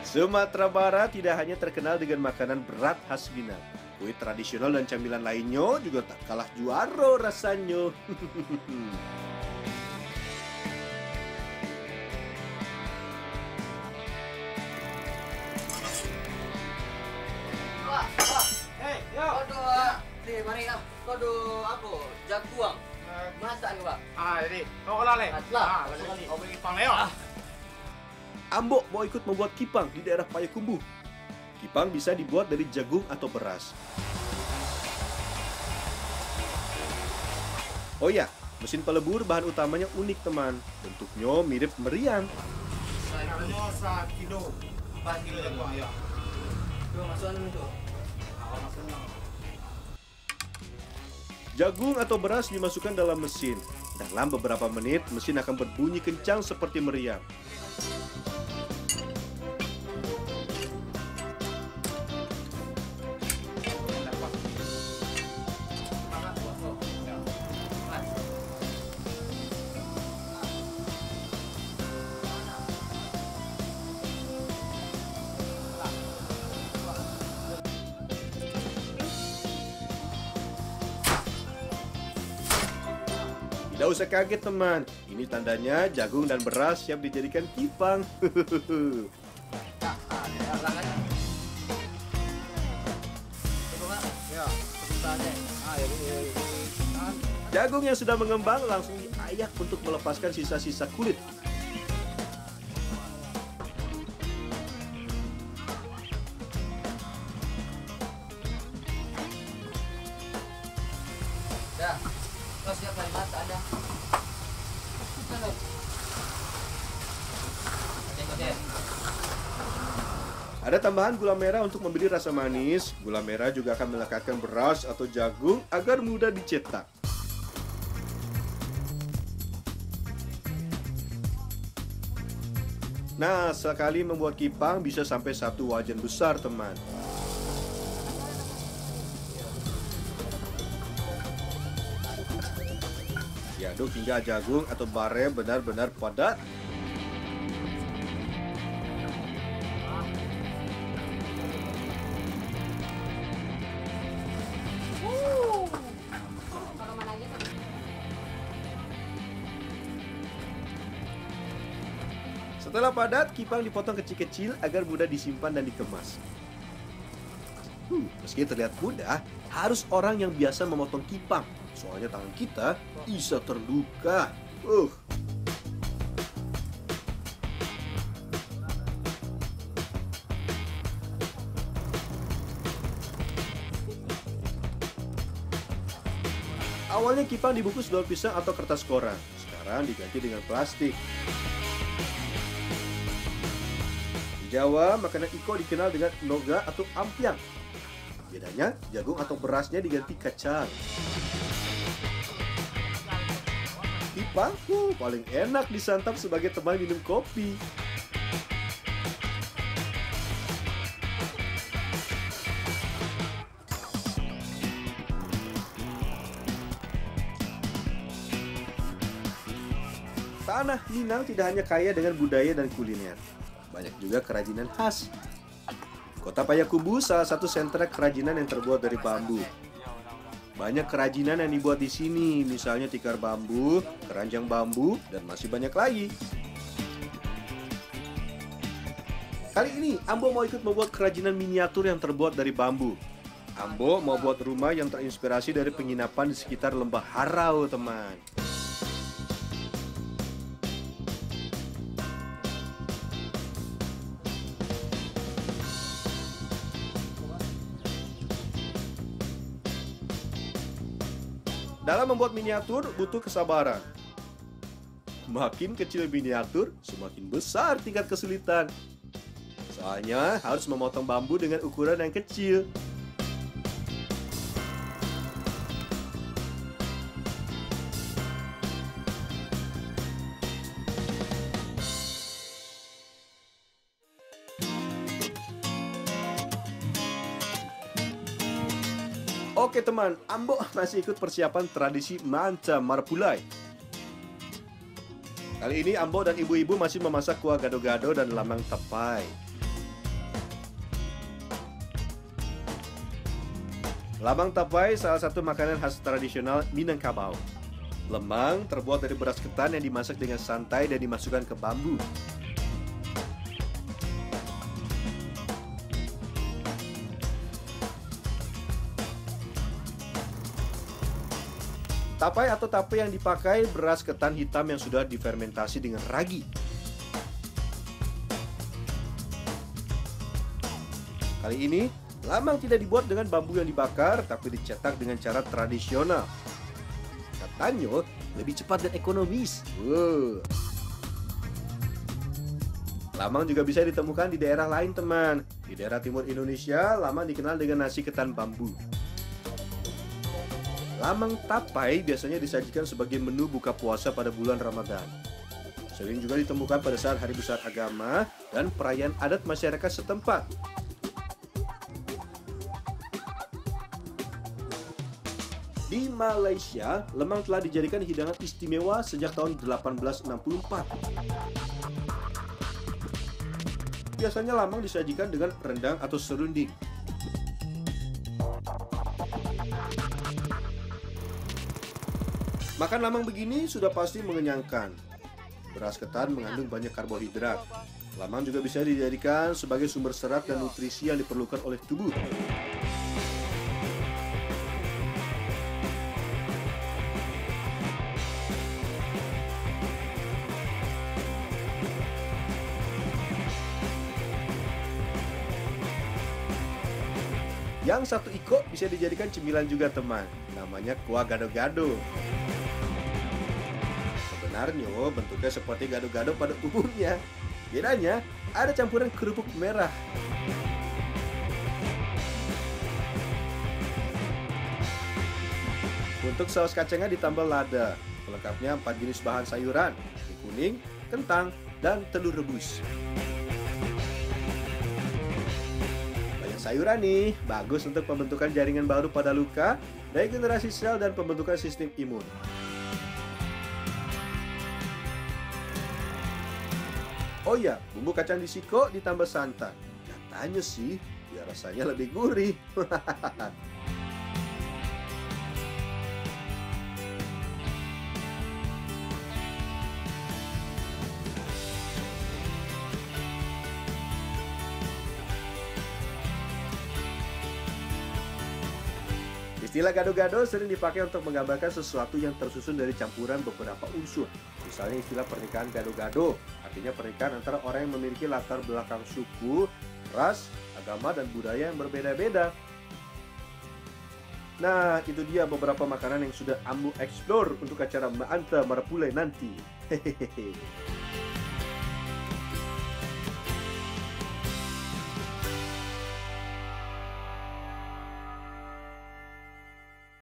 Sumatera Barat tidak hanya terkenal dengan makanan berat khas Minang. Kue tradisional dan camilan lainnya juga tak kalah juara rasanya. Hei, yo. Kodo, nih mari lah. Kodo apa? Jaguang. Masak nih, Pak. Jadi, kau olah le. Atlah. Kau beli pang leo. Ambo mau ikut membuat kipang di daerah Payakumbuh. Kipang bisa dibuat dari jagung atau beras. Oh ya, mesin pelebur bahan utamanya unik teman. Bentuknya mirip meriam. Harganya 1 kilo. 4 kilo jagung ya. Tuh, masukan itu. Jagung atau beras dimasukkan dalam mesin. Dalam beberapa menit, mesin akan berbunyi kencang seperti meriam. Tidak usah kaget teman, ini tandanya jagung dan beras siap dijadikan kipang. Jagung yang sudah mengembang langsung diayak untuk melepaskan sisa-sisa kulit. Dah. Kau siap kali masak dah. Halo. Oke. Ada tambahan gula merah untuk memberi rasa manis. Gula merah juga akan melekatkan beras atau jagung agar mudah dicetak. Nah, sekali membuat kipang bisa sampai 1 wajan besar teman. Diaduk hingga jagung atau bare benar-benar padat. Setelah padat, kipang dipotong kecil-kecil agar mudah disimpan dan dikemas. Meski terlihat mudah, harus orang yang biasa memotong kipang. Soalnya tangan kita bisa terluka. Awalnya kipang dibungkus daun pisang atau kertas koran. Sekarang diganti dengan plastik. Di Jawa, makanan iko dikenal dengan noga atau ampiang. Bedanya, jagung atau berasnya diganti kacang. Kipang paling enak disantap sebagai teman minum kopi. Tanah Minang tidak hanya kaya dengan budaya dan kuliner, banyak juga kerajinan khas. Kota Payakumbuh salah satu sentra kerajinan yang terbuat dari bambu. Banyak kerajinan yang dibuat di sini, misalnya tikar bambu, keranjang bambu, dan masih banyak lagi. Kali ini, Ambo mau ikut membuat kerajinan miniatur yang terbuat dari bambu. Ambo mau buat rumah yang terinspirasi dari penginapan di sekitar Lembah Harau, teman. Dalam membuat miniatur butuh kesabaran. Makin kecil miniatur, semakin besar tingkat kesulitan. Soalnya harus memotong bambu dengan ukuran yang kecil. Oke teman, Ambo masih ikut persiapan tradisi Manca Marpulai. Kali ini Ambo dan ibu-ibu masih memasak kuah gado-gado dan lamang tapai. Lamang tapai salah satu makanan khas tradisional Minangkabau. Lemang terbuat dari beras ketan yang dimasak dengan santai dan dimasukkan ke bambu. Tapai atau tape yang dipakai beras ketan hitam yang sudah difermentasi dengan ragi. Kali ini, lamang tidak dibuat dengan bambu yang dibakar, tapi dicetak dengan cara tradisional. Katanya lebih cepat dan ekonomis. Lamang juga bisa ditemukan di daerah lain, teman. Di daerah timur Indonesia, lamang dikenal dengan nasi ketan bambu. Lamang tapai biasanya disajikan sebagai menu buka puasa pada bulan Ramadan. Sering juga ditemukan pada saat hari besar agama dan perayaan adat masyarakat setempat. Di Malaysia, lemang telah dijadikan hidangan istimewa sejak tahun 1864. Biasanya lamang disajikan dengan rendang atau serunding. Makan lamang begini sudah pasti mengenyangkan. Beras ketan mengandung banyak karbohidrat. Lamang juga bisa dijadikan sebagai sumber serat dan nutrisi yang diperlukan oleh tubuh. Yang satu iko bisa dijadikan cemilan juga, teman. Namanya kuah gado-gado. Sebenarnya bentuknya seperti gado-gado pada umumnya. Bedanya ada campuran kerupuk merah. Untuk saus kacangnya ditambah lada. Pelengkapnya 4 jenis bahan sayuran, kuning, kentang, dan telur rebus. Banyak sayuran nih, bagus untuk pembentukan jaringan baru pada luka, regenerasi sel, dan pembentukan sistem imun. Oh ya, bumbu kacang disiko ditambah santan. Katanya sih, biar rasanya lebih gurih. Istilah gado-gado sering dipakai untuk menggambarkan sesuatu yang tersusun dari campuran beberapa unsur. Misalnya istilah pernikahan gado-gado, artinya pernikahan antara orang yang memiliki latar belakang suku, ras, agama, dan budaya yang berbeda-beda. Nah, itu dia beberapa makanan yang sudah Ambu explore untuk acara Ma'anta Marapule nanti. Hehehe.